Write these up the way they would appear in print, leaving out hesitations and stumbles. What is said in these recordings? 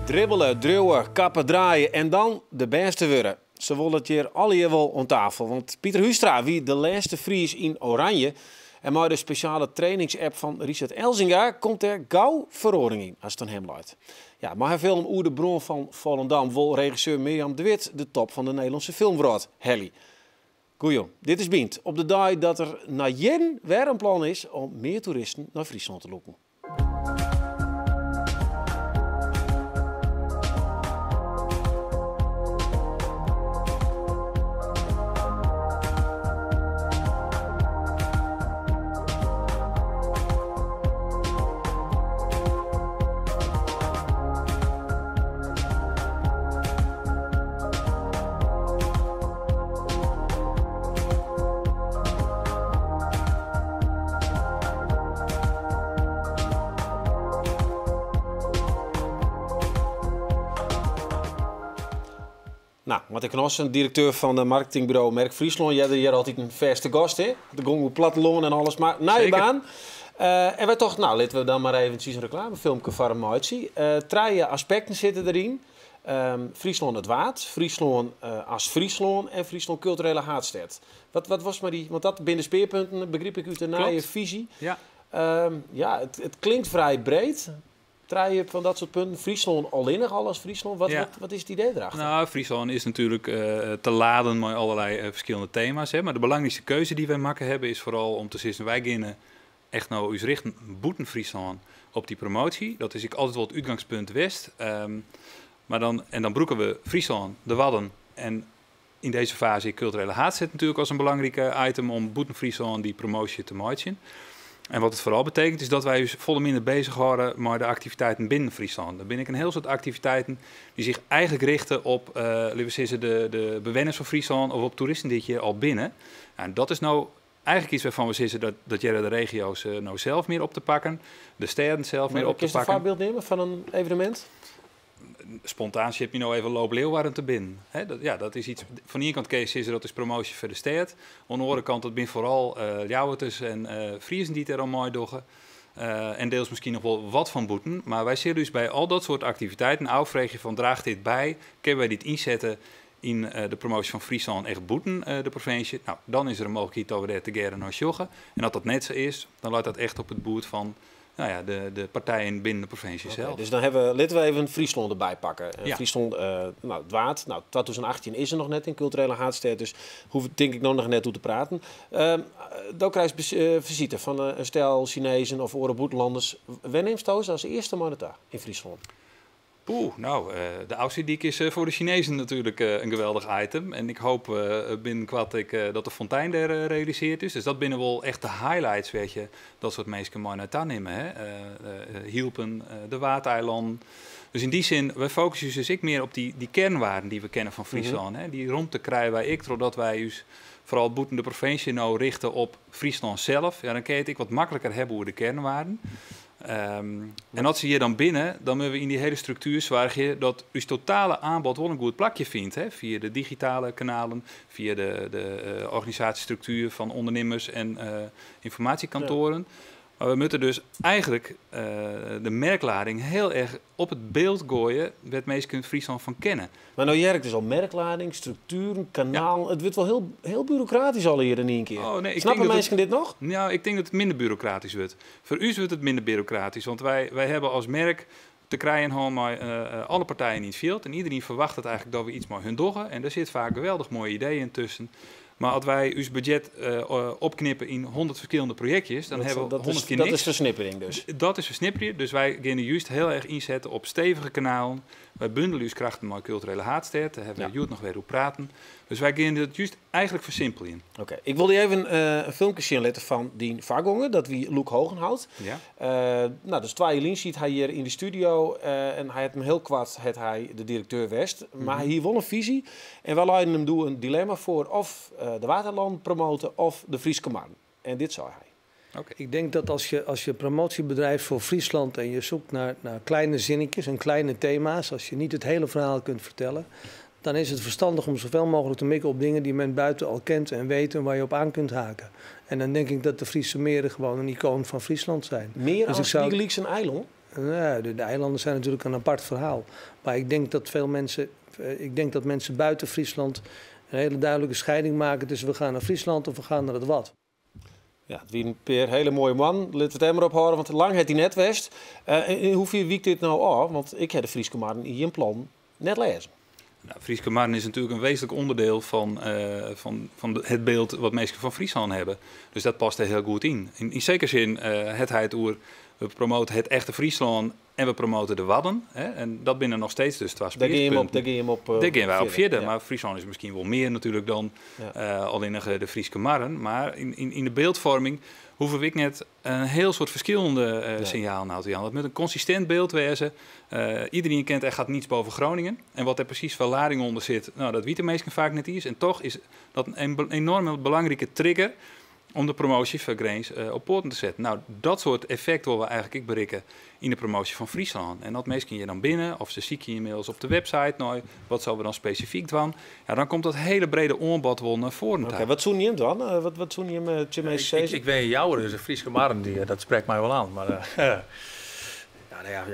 Dribbelen, druwen, kappen, draaien en dan de beste worden. Ze willen het hier alle wel aan tafel. Want Pieter Huustra, wie de laatste Fries in Oranje. En met de speciale trainingsapp van Richard Elzinga komt er gauw verordening in, als het aan hem luidt. Ja, maar hij film Oer de Bron van Volendam wil regisseur Mirjam de Wit de top van de Nederlandse filmwereld. Helly. Goeie, dit is Bient. Op de dag dat er na jen weer een plan is om meer toeristen naar Friesland te lokken. Nou, Martin Knossen, directeur van het marketingbureau Merk Friesland. Jij hier altijd een vaste gast, hè? De gong op platteland en alles, maar naar je baan. En wij toch, nou, laten we dan maar even een reclamefilmpje van hem uitzien. Drie aspecten zitten erin. Friesland het Waard, Friesland als Friesland en Friesland culturele haardstad. Wat was maar die, want dat binnen speerpunten begreep ik uit de naaie visie. Ja, het klinkt vrij breed. Draaien van dat soort punten. Friesland alleen nog al als Friesland. Wat is het idee erachter? nou, Friesland is natuurlijk te laden met allerlei verschillende thema's. Hè. Maar de belangrijkste keuze die wij maken hebben is vooral om te zeggen, wij gaan echt nou eens richten boeten Friesland op die promotie. Dat is altijd wel het uitgangspunt West. Maar dan broeken we Friesland, de Wadden en in deze fase culturele haardstad natuurlijk als een belangrijke item om boeten Friesland die promotie te maken. En wat het vooral betekent is dat wij dus volle minder bezig waren met de activiteiten binnen Friesland. Dan ben ik een heel soort activiteiten die zich eigenlijk richten op de bewoners van Friesland of op toeristen dit jaar al binnen. En dat is nou eigenlijk iets waarvan we zeggen dat jij de regio's nou zelf meer op te pakken, de steden zelf meer op te pakken. Kun je een voorbeeld nemen van een evenement? Spontaan heb je nou even Loop Leeuwarden te binnen. Dat is iets. Van de ene kant Kees is dat is promotie voor de stad. Aan de andere kant dat ben vooral Ljouwerters en Friesen die het er al mooi doen. En deels misschien nog wel wat van boeten. Maar wij zien dus bij al dat soort activiteiten een afvraagje van draagt dit bij? Kunnen wij dit inzetten in de promotie van Friesland echt boeten, de provincie? Nou, dan is er een mogelijkheid dat we daar te geren naar joggen. En dat dat net zo is, dan laat dat echt op het boert van de partijen binnen de provincie zelf. Dus dan laten we even Friesland erbij pakken. Friesland, het Waard. Nou, 2018 is er nog net in culturele haardstad, dus hoef ik denk ik nog net toe te praten. Dan krijg je visite van een stel Chinezen of Oren-Boetenlanders. Wanneer neemt het als eerste man het daar in Friesland? De Oudseediek is voor de Chinezen natuurlijk een geweldig item. En ik hoop binnenkort dat de fontein daar realiseerd is. Dus dat binnen wel echt de highlights, weet je. Dat soort mensen mooi naar nemen. Hielpen, de Waardeiland. Dus in die zin, wij focussen dus ik meer op die kernwaarden die we kennen van Friesland. Hè. Die rond te krijgen wij doordat wij dus vooral boeten de provincie nou richten op Friesland zelf. Ja, dan kun je het wat makkelijker hebben over de kernwaarden. En als ze hier dan binnen, dan moeten we in die hele structuur zorgen dat uw totale aanbod wel een goed plakje vindt. Hè? Via de digitale kanalen, via de organisatiestructuur van ondernemers en informatiekantoren. Ja. Maar we moeten dus eigenlijk de merklading heel erg op het beeld gooien waar mensen Friesland van kennen. Maar nou jerkt dus al merklading, structuren, kanaal. Ja. Het wordt wel heel bureaucratisch al hier in één keer. Snappen mensen dit nog? Nou, ik denk dat het minder bureaucratisch wordt. Voor u wordt het minder bureaucratisch, want wij hebben als merk te krijgen alle partijen in het veld. En iedereen verwacht het eigenlijk dat we iets met hun doggen. En daar zit vaak geweldig mooie ideeën tussen. Maar als wij ons budget opknippen in 100 verschillende projectjes, dan hebben we 100 keer niks. Dat is versnippering dus? Dat is versnippering. Dus wij gaan juist heel erg inzetten op stevige kanalen. Wij bundelen ons krachten met culturele haardstad. Daar hebben we juist nog weer op praten. Dus wij gaan het juist eigenlijk versimpelen. Oké. Ik wilde even een filmpje zien laten van die Vargongen, dat wie Loek Hogenhout. Ja. Dus 2 jaar ziet hij hier in de studio en hij had hem heel kwart, hij de directeur West. Maar hij hier wel een visie. En wij leiden hem doen een dilemma voor of de Waterland promoten of de Friese man. En dit zou hij. Okay. Ik denk dat als je promotie bedrijft voor Friesland en je zoekt naar kleine zinnetjes en kleine thema's, als je niet het hele verhaal kunt vertellen, dan is het verstandig om zoveel mogelijk te mikken op dingen die men buiten al kent en weet en waar je op aan kunt haken. En dan denk ik dat de Friese meren gewoon een icoon van Friesland zijn. Meer dus als Wiegelieks en eiland? Nou, de eilanden zijn natuurlijk een apart verhaal. Maar ik denk dat mensen buiten Friesland een hele duidelijke scheiding maken tussen we gaan naar Friesland of we gaan naar het Wad. Ja, het was een peer hele mooie man. Laten we het hem erop houden, want lang heeft hij net west. In hoeveel wiekt dit nou af? Want ik heb de Frieske Marren in je plan net lezen. Nou, Frieske Marren is natuurlijk een wezenlijk onderdeel van het beeld wat mensen van Friesland hebben. Dus dat past er heel goed in. In zekere zin, we promoten het echte Friesland en we promoten de Wadden. Hè? En dat binnen nog steeds dus 2 speerpunten. Daar gaan we op verder. Ja. Maar Friesland is misschien wel meer natuurlijk dan alleen de Frieske Marren. Maar in de beeldvorming hoeven we net een heel soort verschillende signalen nou te gaan. Dat met een consistent beeld wezen. Iedereen kent er gaat niets boven Groningen. En wat er precies voor lading onder zit, nou, dat weten meesten vaak niet is. En toch is dat een enorme belangrijke trigger om de promotie van Grains op poten te zetten. Nou, dat soort effect willen we eigenlijk bereiken in de promotie van Friesland. En dat meestal je dan binnen, of ze ziek je inmiddels op de website. Nou, wat zouden we dan specifiek doen? Ja, dan komt dat hele brede oonbod wel naar voren. Oké, wat zoen je hem dan? Wat zoen je hem? Ik weet jou, dus de Frieske Marren, dat spreekt mij wel aan. Maar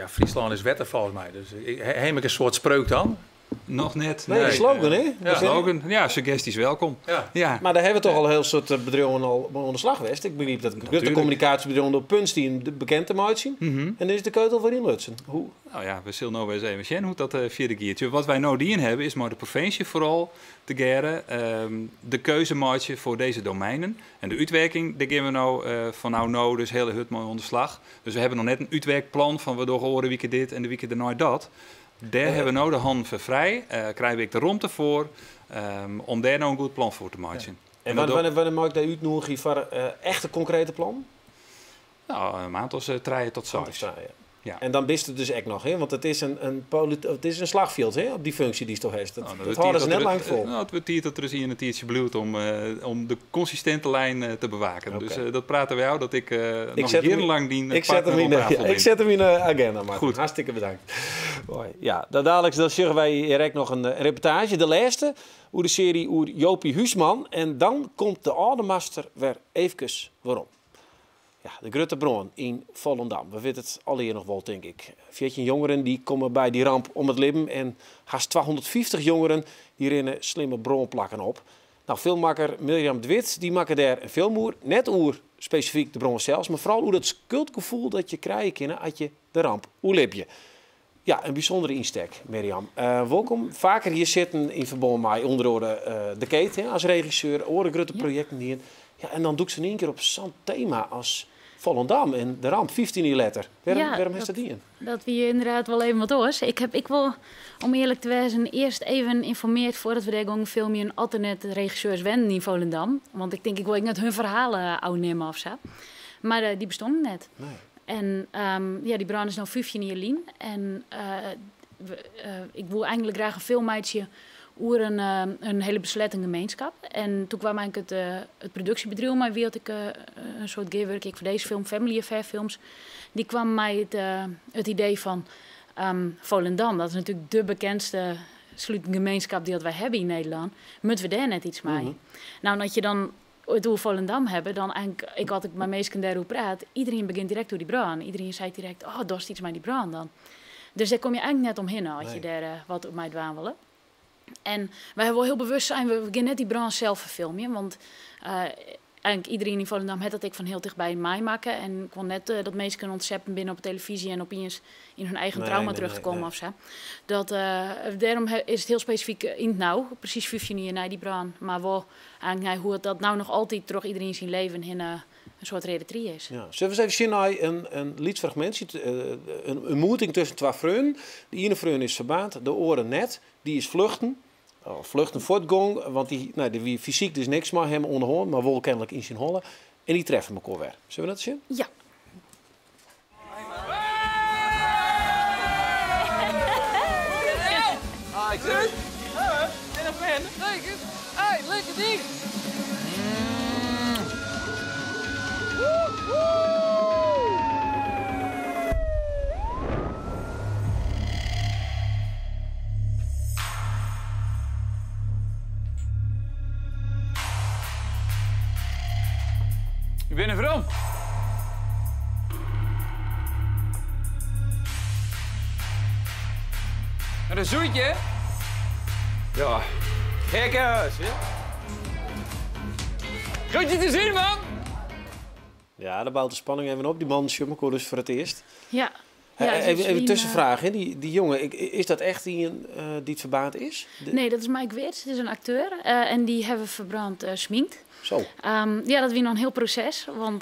Friesland is wetter volgens mij. Dus heb ik een soort spreuk dan? Nog net. Nee, slogan, hè? Ja, slogan. Ja, suggesties welkom. Ja. Maar daar hebben we toch al een heel soort bedrijven al onder slag geweest. Ik begreep dat de communicatiebedrijven op punt die een bekend te maken zien. En dit is de keutel voor in Lutsen. Hoe? Nou ja, we zullen nou eens even zien hoe dat vierde giertje. Wat wij nou die hebben is maar de provincie vooral te geren. De keuzemaatje voor deze domeinen. En de uitwerking, daar gaan we nou van nou dus hele hut mooi onder slag. Dus we hebben nog net een uitwerkplan van we horen wieken dit en de wieken daarna dat. Daar hebben we nou de hand voor vrij, krijg ik de ruimte voor om daar nou een goed plan voor te maken. En wanneer maak je uitnodiging voor echt een concrete plan? Nou, een maand als 3 tot 6. Ja. En dan bist het dus echt nog, hè? Want het is een slagveld, hè? Op die functie die ze toch heeft. Dat houden ze net lang vol. Nou, het wordt dat er is hier een tiertje bloed om de consistente lijn te bewaken. Okay. Dus dat praten we jou dat ik nog jarenlang dien. Ik zet hem in de agenda, maar goed. Hartstikke bedankt. Mooi. Ja, dadelijk dan zeggen wij direct nog een reportage. De laatste, over de serie over Jopie Huisman. En dan komt de oudermaster weer even waarom. Ja, de Grutte Bron in Volendam. We weten het alle hier nog wel, denk ik. 14 jongeren die komen bij die ramp om het leven. En haast 250 jongeren die rennen slimme bronplakken op. Nou, filmmaker Mirjam de Wit die maken daar een film over. Net over specifiek de bron zelfs. Maar vooral over dat schuldgevoel dat je krijgt als je de ramp oerlip je. Ja, een bijzondere insteek, Mirjam. Welkom. Vaker hier zitten in verband met onder andere de Kate als regisseur. Oren Grutte projecten die. Ja, en dan doe ik ze in één keer op zo'n thema als Volendam en de ramp 15 jaar later. Waarom is dat niet in? Dat we inderdaad wel even wat oors. Ik wil, om eerlijk te zijn, eerst even informeerd voordat we daar gaan filmen een alternate regisseurs wenden in Volendam. Want ik denk, ik wil net hun verhalen uitnemen of zo. Maar die bestonden net. Nee. En die brand is nou 15 jaar lien. En ik wil eigenlijk graag een filmmeidje over een hele beslette gemeenschap. En toen kwam eigenlijk het productiebedrijf mij wie had ik een soort gewerk voor deze film, Family Affair films. Die kwam mij het idee van Volendam. Dat is natuurlijk de bekendste gemeenschap die wij hebben in Nederland. Moeten we daar net iets mee? Mm-hmm. Nou, dat je dan het over Volendam hebben, dan eigenlijk, ik had met mensen daarover praat. Iedereen begint direct door die brand. Iedereen zei direct, oh, dat is iets met die brand dan. Dus daar kom je eigenlijk net omheen als je daar wat op mij dwaan willen. En wij hebben wel heel bewust zijn, we gaan net die brand zelf filmen. Want eigenlijk iedereen in Volendam had dat ik van heel dichtbij mij maken. En ik wil net dat mensen kunnen ontzeppen binnen op televisie en opeens in hun eigen trauma terugkomen of zo. Daarom is het heel specifiek in het nauw, precies 15 jaar na die brand. Maar wel eigenlijk hoe het dat nou nog altijd terug iedereen zijn leven in een soort redetrie is. Ja. Zullen we eens even zien naar een liedfragment, een ontmoeting tussen 2 vrienden. De ene vriend is verbaand, de oren net, die is vluchten. Vluchten voortgang, want die fysiek dus niks maar hem onderhoorn, maar wel kennelijk in zijn hollen. En die treffen elkaar weer. Zullen we dat zien? Ja. Hi, good. In a fan. Hey, good. Hey, lekker ding. Je bent een vrouw. Met een zoetje? Ja, gekke huis, hè? Goed je te zien, man! Ja, daar bouwt de spanning even op. Die man Schummelko dus voor het eerst. Ja. Even tussenvraag, hè? Die jongen, is dat echt die het verbaat is? Nee, dat is Mike Weerts, dat is een acteur. En die hebben we verbrand sminkt. Zo. Ja, dat was nog een heel proces. Want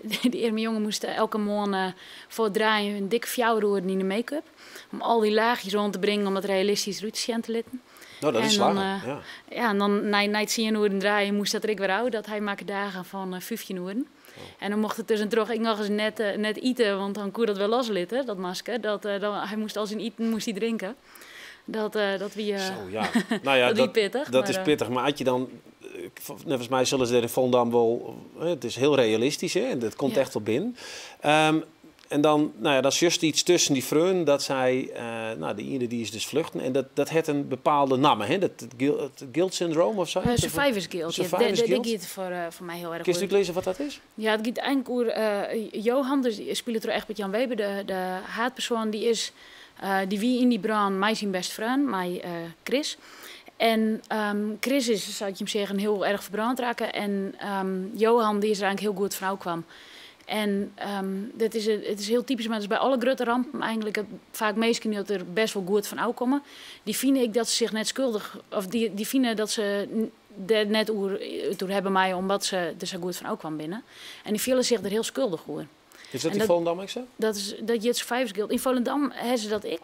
die eerste jongen moest elke morgen voor het draaien een dikke fjouwroer in de make-up. Om al die laagjes rond te brengen om het realistisch uit te laten. Nou, dat is slagen. Ja, en dan na het 10 uur draaien moest dat ik weer uit. Dat hij maakte dagen van 15 uur. En dan mocht het tussendoor ik nog eens net eten, want dan kon dat wel loslitten, dat masker. Hij moest als een eten moest hij drinken. Dat wie Zo, ja. Nou ja, dat pittig. Dat is pittig, maar had je dan... Volgens mij zullen ze er in Volendam wel... Het is heel realistisch, hè? En dat komt echt op binnen. En dan, nou ja, dat is juist iets tussen die vreun dat zij... die ene die is dus vluchten. En dat heeft een bepaalde naam, hè? Het guilt syndroom of zo? Survivors Guilt. Survivors Guilt. Dat gaat voor mij heel erg Kun je lezen wat dat is? Ja, het gaat eigenlijk over Johan, dus die speelt er echt met Jan Weber, de haatpersoon, die is... die wie in die brand mij zijn best vriend, mij Chris. En Chris is, zou ik je hem zeggen, heel erg verbrand raken. En Johan, die is er eigenlijk heel goed van kwam. En het is heel typisch, maar het is bij alle grote rampen eigenlijk vaak mensen die er best wel goed van komen. Die vinden ik dat ze zich net schuldig, of die vinden dat ze er net over hebben mij omdat ze er zo goed van kwam binnen. En die voelen zich er heel schuldig over. Is dat in Volendam ook zo? Dat je het Survivors Guild. In Volendam hebben ze dat ik.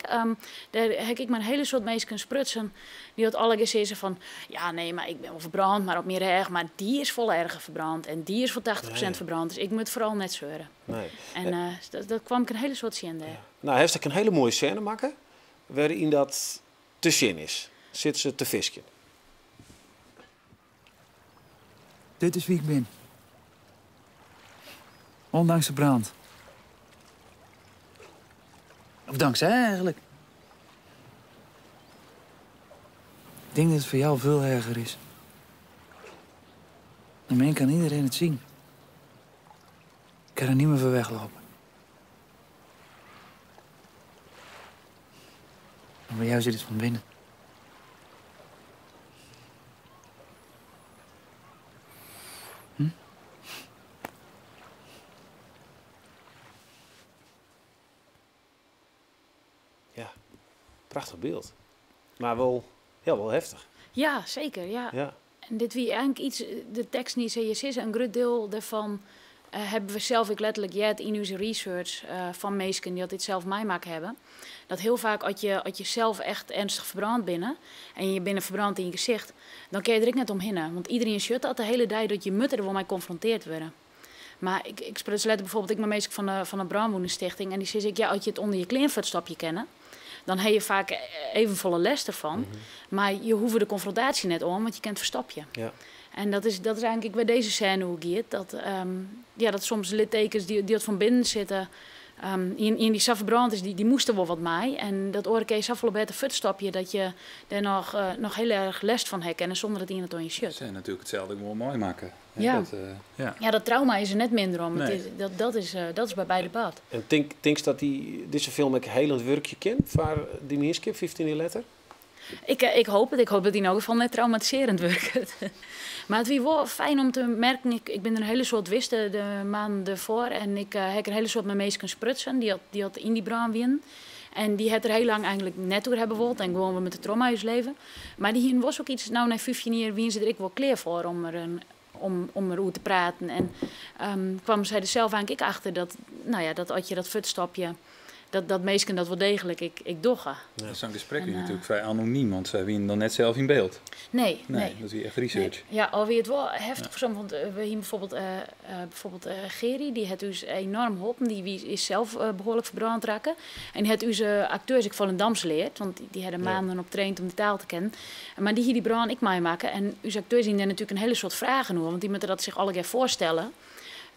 Daar heb ik maar een hele soort mensen kunnen sprutsen. Die had alle keer zeggen van... Ja, nee, maar ik ben wel verbrand, maar op meer erg. Maar die is vol erger verbrand. En die is voor 80% verbrand. Dus ik moet vooral net zeuren. Nee. En dat kwam ik een hele soort scène daar. Ja. Nou, heeft ik een hele mooie scène maken. Waarin dat te zien is. Zit ze te visken. Dit is wie ik ben. Ondanks de brand. Of dankzij eigenlijk. Ik denk dat het voor jou veel erger is. Daarmee kan iedereen het zien. Ik kan er niet meer voor weglopen. Maar bij jou zit het van binnen. Prachtig beeld. Maar wel heftig. Ja, zeker. Ja. En dit wie eigenlijk iets, de tekst niet je is een groot deel daarvan hebben we zelf ik letterlijk in onze research van mensen die dit zelf meemaken hebben. Dat heel vaak als je zelf echt ernstig verbrand binnen en je binnen verbrand in je gezicht, dan kun je er ook net omheen. Want iedereen shut dat de hele dag dat je mutter er wel mee geconfronteerd worden. Maar ik spreek bijvoorbeeld ik ben meester van de Brandwoedenstichting en die zeg ik als je het onder je kleinvoetstapje kennen. Dan heb je vaak even volle les ervan. Maar je hoeft de confrontatie net om, want je kent verstapje. Ja. En dat is eigenlijk bij deze scène hoe het gaat. Dat soms littekens die het van binnen zitten... in die verbrand is, die moesten wel wat mij. En dat oorke is afval bij het voetstapje dat je er nog heel erg les van hebt. En zonder het in het on je shirt. Dat is natuurlijk hetzelfde gewoon mooi maken. Ja. Dat trauma is er net minder om. Nee. Dat is bij beide baat. En denk dat deze film ik heel het werkje kent voor die meeske, 15 letter? Ik hoop het. Ik hoop dat die in elk geval net traumatiserend werkt. Maar het was wel fijn om te merken. Ik ben er een hele soort wisten de maanden ervoor. En ik heb een hele soort met mensen sprutsen. Die had in die brand wien. En die had er heel lang eigenlijk net door hebben gewild. En gewoon met de trauma's leven. Maar die hier was ook iets, nou na 15 jaar wien ze er ik wel klaar voor om erover te praten. En kwam zij er zelf eigenlijk achter dat als je dat voetstapje... Dat meestal dat wel degelijk ik dogga. Ja. Zo'n gesprek is natuurlijk vrij anoniem, want zij winnen dan net zelf in beeld. Nee. Dat is echt research. Nee. Ja, alweer het wel heftig voor soms. Want we hier bijvoorbeeld Geri, die heeft dus enorm geholpen. Die is zelf behoorlijk verbrand raken. En die heeft onze acteurs ik Volendams leerd, want die hadden maanden op traind om de taal te kennen. Maar die hier die brand ik mij maken. En onze acteurs zien daar natuurlijk een hele soort vragen over, want die moeten dat zich alle keer voorstellen.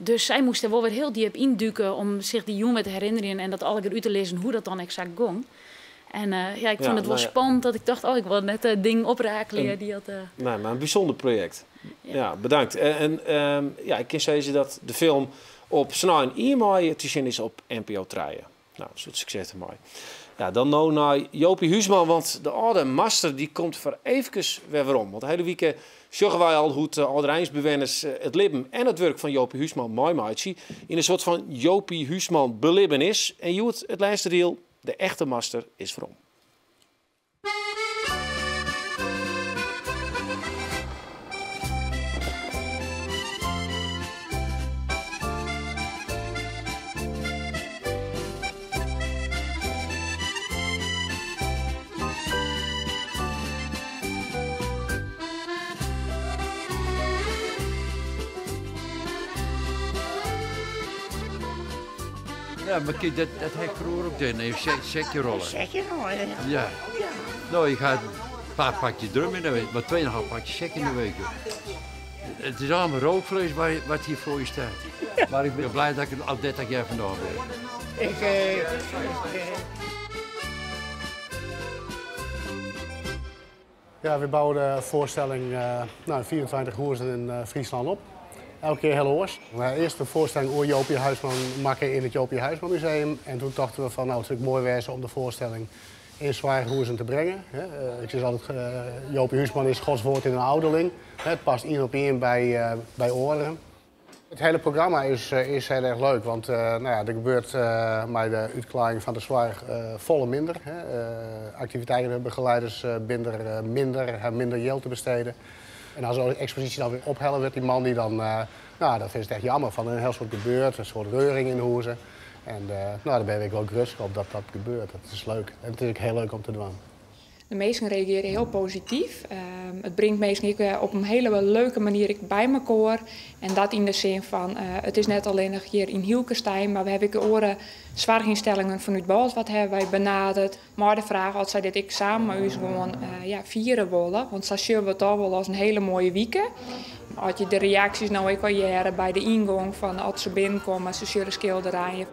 Dus zij moesten wel weer heel diep induiken om zich die jongen te herinneren en dat alle keer uit te lezen hoe dat dan exact ging. En ik vond het wel spannend dat ik dacht, ik wil net het ding oprakelen. Nee, maar een bijzonder project. Ja, bedankt. Ik kan zeggen dat de film op 9 maart te zien is op NPO 3. Nou, zo'n succes ermee. Ja, dan nou naar Jopie Huisman, want de oude master die komt voor eventjes weer om. Want de hele week zorgen wij al hoe het Ouderijnsbewoners het leven en het werk van Jopie Huisman mooi maakt in een soort van Jopie Huisman belibbenis. En je het laatste deel, de echte master is voor om. Ja, maar kijk, dat heb ik vroeger ook gedaan. Even sekje rollen. Sekje rollen? Ja. Nou, je gaat een paar pakjes drum in de week, maar 2,5 pakjes sek in de week. Het is allemaal rookvlees wat hier voor je staat. Maar ik ben blij dat ik er al 30 jaar vandaan ben. Ja, we bouwen de voorstelling 24 hoers in Friesland op. Elke keer heel oors. Eerst de voorstelling over Jopie Huisman maken in het Jopie Huisman Museum. En toen dachten we van nou, het is mooi wezen om de voorstelling in Zwaarhoersen te brengen. Ik zeg altijd, Jopie Huisman is Gods woord in een ouderling. Het past één op één bij Oorderen. Het hele programma is heel erg leuk, want er gebeurt met de uitklaring van de zwaar volle minder. Activiteiten, begeleiders hebben minder geld te besteden. En als de expositie dan weer ophellen wordt, die man die dan, dat vindt het echt jammer van een heel soort gebeurt, een soort reuring in de hoezen. En daar ben ik ook rustig op dat dat gebeurt. Dat is leuk. En het is ook heel leuk om te doen. De meesten reageren heel positief. Het brengt mensen op een hele leuke manier bij elkaar. En dat in de zin van, het is net alleen nog hier in Hielkestein, maar we hebben ook andere zwaarginstellingen vanuit Bals wat hebben wij benaderd. Maar de vraag of zij dit ik samen met ons gewoon vieren willen. Want dat zien we toch wel als een hele mooie week. Als je de reacties nou ook al jaren bij de ingang van als ze binnenkomen, ze zullen schilderijen,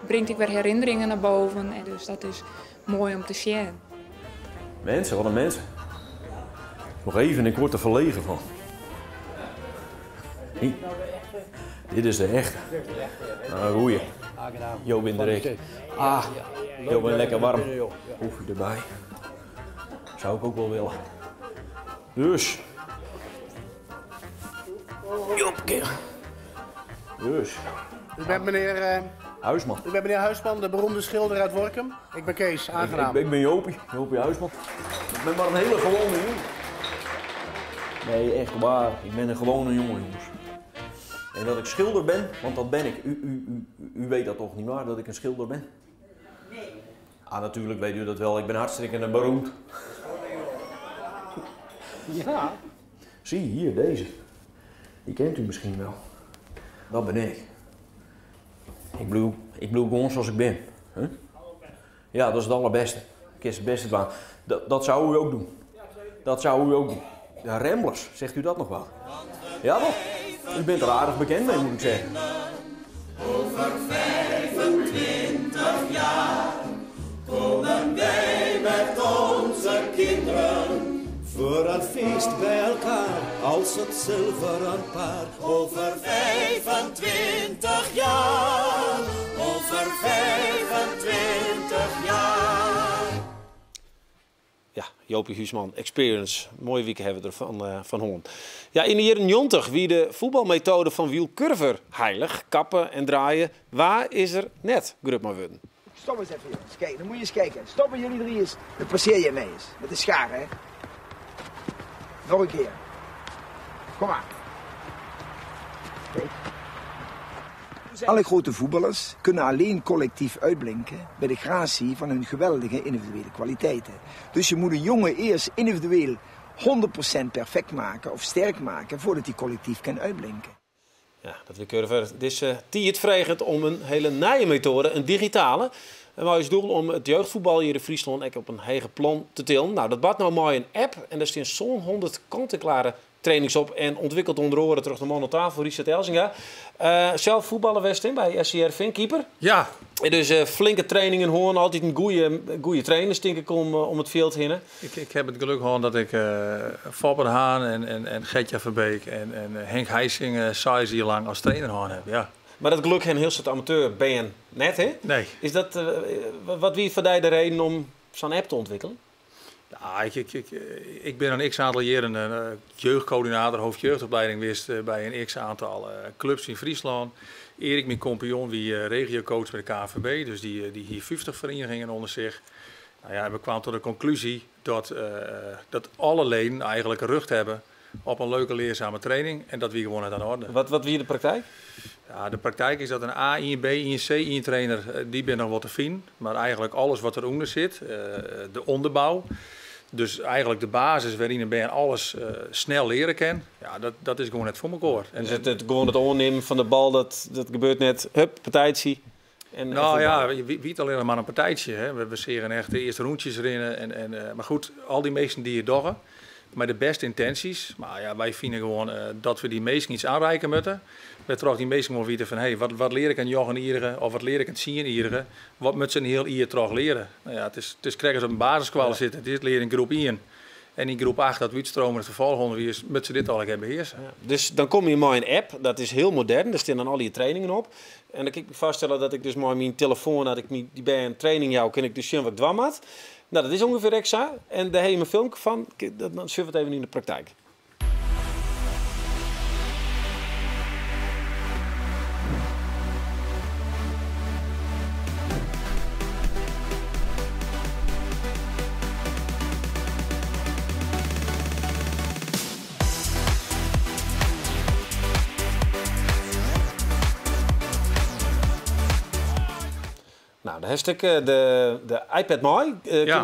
brengt ik weer herinneringen naar boven. En dus dat is mooi om te zien. Mensen, wat een mensen. Nog even, ik word er verlegen van. Hey, dit is de echte. Nou, goeie. Jo ben er ik. Jo ben lekker warm. Koffie erbij. Zou ik ook wel willen. Dus. Jopke. Dus. U bent meneer... Huisman. U bent meneer Huisman, de beroemde schilder uit Workum. Ik ben Kees, aangenaam. Ik ben Jopie Huisman. Ik ben maar een hele gewone jongen. Nee, echt waar. Ik ben een gewone jongen, jongens. En dat ik schilder ben, want dat ben ik. U weet dat toch niet waar, dat ik een schilder ben? Nee. Natuurlijk weet u dat wel. Ik ben hartstikke beroemd. Ja. Zie, hier, deze. Die kent u misschien wel. Dat ben ik. Ik bedoel gewoon zoals ik ben. Huh? Ja, dat is het allerbeste. Ik is het beste baan. Dat zou u ook doen. Dat zou u ook doen. Ja, Ramblers, zegt u dat nog wel? Ja toch? U bent er aardig bekend mee, moet ik zeggen. Over 25 jaar komen wij met onze kinderen voor een feest bij elkaar, als het zilveren paar. Over 25 jaar, over 25 jaar. Ja, Jopie Huisman, Experience. Mooie week hebben we er van Holland. Ja, in de jaren 90 wie de voetbalmethode van Wiel Curver heilig, kappen en draaien. Waar is er net, grup maar worden? Stop eens even, jongens. Kijk, dan moet je eens kijken. Stoppen jullie drie eens. Dan passeer je mee eens. Met de schaar, hè. Nog een keer. Kom maar. Kijk. Alle grote voetballers kunnen alleen collectief uitblinken bij de gratie van hun geweldige individuele kwaliteiten. Dus je moet een jongen eerst individueel 100% perfect maken of sterk maken voordat hij collectief kan uitblinken. Ja, dat weer Curver. Het is het vragend om een hele nieuwe methode, een digitale. En wij is doel om het jeugdvoetbal hier in Friesland ook op een hege plan te tillen. Nou, dat bad nou mooi een app en daar staan zo'n 100 kant-en-klare trainings op en ontwikkeld onder andere terug de man op tafel, Richard Elzinga. Zelf voetballen Westin bij SCR Veen, keeper. Ja. En dus flinke trainingen horen, altijd een goede trainers denk ik om het veld heen. Ik heb het geluk gehad dat ik Fabber Haan en Gertja Verbeek en Henk Heising 6 jaar lang als trainer gehad heb. Ja. Maar dat geluk en heel soort amateur ben je net, hè? Nee. Is dat, wat wie voor jou de reden om zo'n app te ontwikkelen? Ja, ik ben een x-aantal jaren jeugdcoördinator, hoofdjeugdopleiding geweest bij een x-aantal clubs in Friesland. Erik, mijn compagnon, wie regiocoach bij de KNVB, dus die hier 50 verenigingen onder zich. Nou ja, we kwamen tot de conclusie dat alle leden eigenlijk een rug hebben op een leuke leerzame training en dat we gewoon het aan orde. Wat wie de praktijk? Ja, de praktijk is dat een A, I, B, I, C, I trainer, die ben nog wat te vinden. Maar eigenlijk alles wat eronder zit, de onderbouw. Dus eigenlijk de basis waarin ben alles snel leren kan. Ja, dat is gewoon net voor elkaar. En dus het gewoon het aannemen van de bal, dat gebeurt net, hup, partijtje. Nou ja, wie alleen maar een partijtje. Hè. We zeggen echt de eerste rondjes erin. Maar goed, al die meesten die je doggen, met de beste intenties. Maar ja, wij vinden gewoon dat we die meesten iets aanreiken moeten. We trouwens die meesten gewoon weten van, hey, wat leer ik aan Jochen Ierigen of wat leer ik aan Sien Ierigen? Wat moet ze een heel jaar terug leren? Nou ja, het is krijgen ze op een basiskwal zitten. Dit leren in groep 1. En in groep 8 dat we uitstromen het vervolgonderwijs, moet ze dit al hebben beheersen. Ja. Dus dan kom je in een app, dat is heel modern, daar staan dan al je trainingen op. En dan kan ik me vaststellen dat ik dus met mijn telefoon, dat ik die bij een training jou, kan ik dus zien wat ik dwam had. Nou, dat is ongeveer exact. En daar heb je een filmpje van, dan zullen we het even in de praktijk. Nou, dan heb ik de iPad mooi.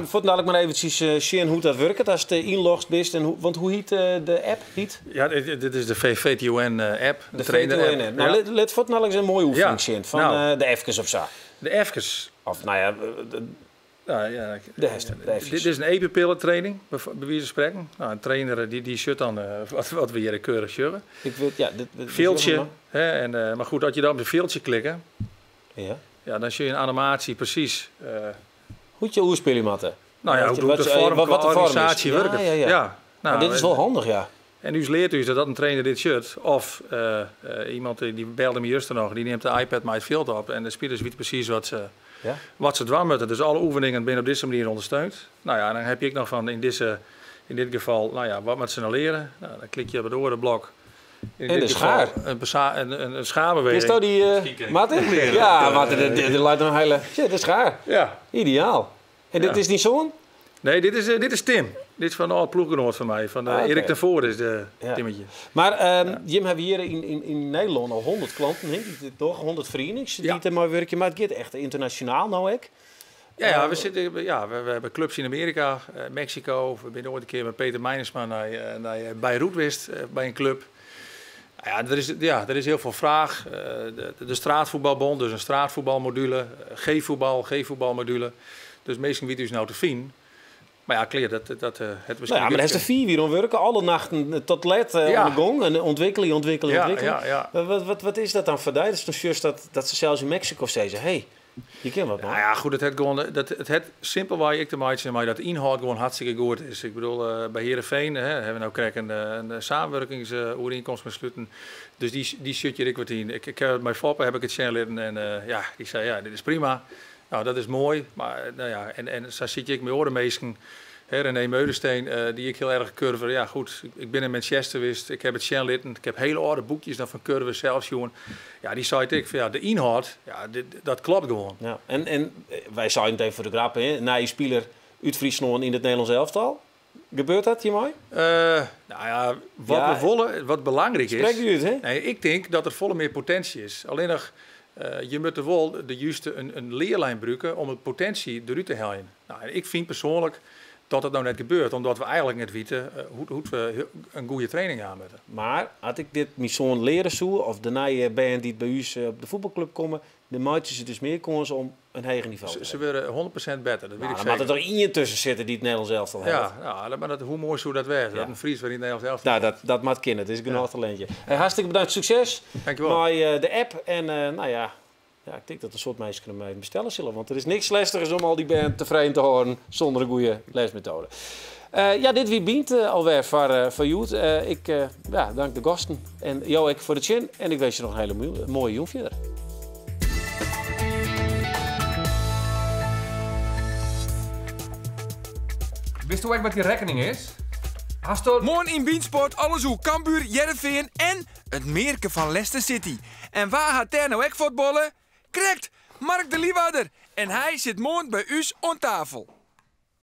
Voor dadelijk maar eventjes zien hoe dat werkt als je inlogt bent. Want hoe heet de app? Ja, dit is de VTUN-app. De VTUN-app. Nou, ja. let voor dadelijk eens een mooie oefening zien van de F'kes of zo. De F'kes? Of nou ja... de F'kes. Dit is een evenpillentraining, bij wijze van spreken. Nou, een trainer die shut dan wat we hier keurig shirren. Ik weet, ja... Veeltje. Maar goed, als je dan op een veeltje klikken... Ja. Ja, dan zie je een animatie precies. Hoe je oerspelen matten? Nou ja, hoe de vorm, wat de organisatie werkt. Ja. Nou, dit is wel handig, ja. En nu leert u dat een trainer dit shirt. Of iemand die belde me juist nog, die neemt de iPad met het veld op. En de spelers weten precies wat ze dwam moeten. Dus alle oefeningen binnen op deze manier ondersteund. Nou ja, dan heb je ook nog van in dit geval, nou ja, wat moet ze nou leren? Nou, dan klik je op het orenblok. En de schaar. Een schaarbeweging. Is dat die Martin? Ja, Martin, die laat een hele... Shit, de schaar. Ja. Ideaal. En dit is niet zo'n? Nee, dit is Tim. Dit is van een ploeggenoot van mij. Van Erik ten Voorde is de Timmetje. Maar Jim, hebben hier in Nederland al 100 klanten, toch? 100 verenigingen die het maar werken. Maar het gaat echt internationaal nou ook. Ja, we hebben clubs in Amerika, Mexico. We zijn ooit een keer met Peter Meinersma naar Beirut geweest, bij een club. Ja, er is heel veel vraag. De straatvoetbalbond, dus een straatvoetbalmodule. G-voetbalmodule. Dus meestal wie dus nou te vinden. Maar ja, kleer dat het misschien. Nou ja, maar dat is de 4 weer werken. Alle nachten tot let aan de gong. En ontwikkelen. Ja. Wat is dat dan voor jou? Dat is toch juist dat ze zelfs in Mexico zeggen, hey, je kent wat man. Nou ja, goed, het simpel waar ik te maken maar dat inhoud gewoon hartstikke goed is. Ik bedoel, bij Heerenveen hebben we nou krijgen een samenwerkingsovereenkomst gesloten. Dus die shut je ik wat in. Ik heb mijn foppen, heb ik het channel en die zei ja, dit is prima. Nou, dat is mooi, maar nou ja, en zo zit ik met orenmeesken. René Meulensteen, die ik heel erg curver. Ja goed, ik ben in Manchester geweest, ik heb het channel litten. Ik heb hele oude boekjes dan van curver zelfs, jongen. Ja, die zei ik van ja, de inhoud, ja, dat klopt gewoon. Ja, en wij zeiden het even voor de grap, hè, na je speler uit Friesland in het Nederlands elftal. Gebeurt dat hier mooi? Nou ja, we willen, wat belangrijk is. Spreekt u het, hè? Nee, ik denk dat er volle meer potentie is. Alleen nog, je moet er wel de juiste een leerlijn gebruiken om de potentie eruit te halen. Nou, en ik vind persoonlijk dat het nou net gebeurt, omdat we eigenlijk net weten hoe we een goede training aan moeten. Maar had ik dit mijn zoon leren zou, of daarna ben die bij u op de voetbalclub komen, dan maakt ze dus meer kans om een hoger niveau te Ze willen 100% beter, dat weet ik zeker. Maar er toch in tussen zitten die het Nederlands elftal heeft. Ja, maar hoe mooi zou dat werken? Ja. Dat een Fries waarin het Nederlands elftal. Nou, dat maakt kinderen. Dat is een genoeg talentje. Hartstikke bedankt, succes. Dankjewel. Met de app en nou ja. Ja, ik denk dat een soort meisjes kunnen bestellen zullen. Want er is niks lestigers om al die band tevreden te horen zonder een goede lesmethode. Ja, dit wie bient alweer voor Joet. Ik dank de gasten en jou ook voor de chin. En ik wens je nog een hele mooie joen verder. Wist u ook wat die rekening is? Morgen in Beansport alles hoe Cambuur, Jereveen en het meerke van Leicester City. En waar gaat daar nou ook voetballen? Correct, Mark de Liewouder. En hij zit morgen bij us aan tafel.